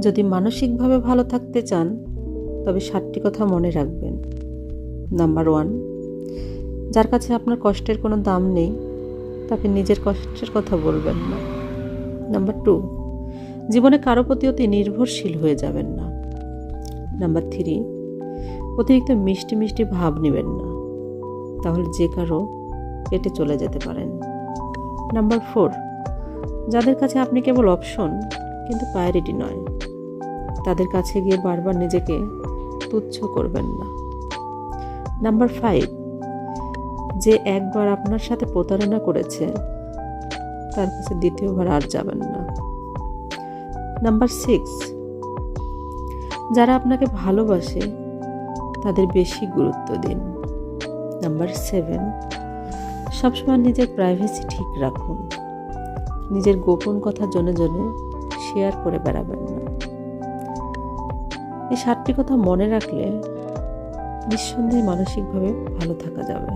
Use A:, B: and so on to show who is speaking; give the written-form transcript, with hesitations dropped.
A: যদি মানসিকভাবে ভালো থাকতে চান তবে 7টি কথা মনে রাখবেন। নাম্বার 1, যার কাছে আপনার কষ্টের কোনো দাম নেই তাকে নিজের কষ্টের কথা বলবেন না। নাম্বার 2, জীবনে কারো প্রতি অতি নির্ভরশীল হয়ে যাবেন না। নাম্বার 3, অতিরিক্ত মিষ্টি মিষ্টি ভাব নেবেন না, তাহলে যে কারো কেটে চলে যেতে পারেন। নাম্বার 4, যাদের কাছে আপনি কেবল অপশন কিন্তু প্রায়োরিটি নয়, তাদের কাছে গিয়ে বারবার নিজেকে তুচ্ছ করবেন না। নাম্বার 5, যে একবার আপনার সাথে প্রতারণা করেছে তার কাছে দ্বিতীয়বার আর যাবেন না। নাম্বার 6, যারা আপনাকে ভালোবাসে তাদের বেশি গুরুত্ব দিন। নাম্বার 7, সবসময় নিজের প্রাইভেসি ঠিক রাখুন, নিজের গোপন কথা জনে জনে শেয়ার করে বেড়াবেন না। এই 7টি কথা মনে রাখলে নিঃসন্দেহে মানসিকভাবে ভালো থাকা যাবে।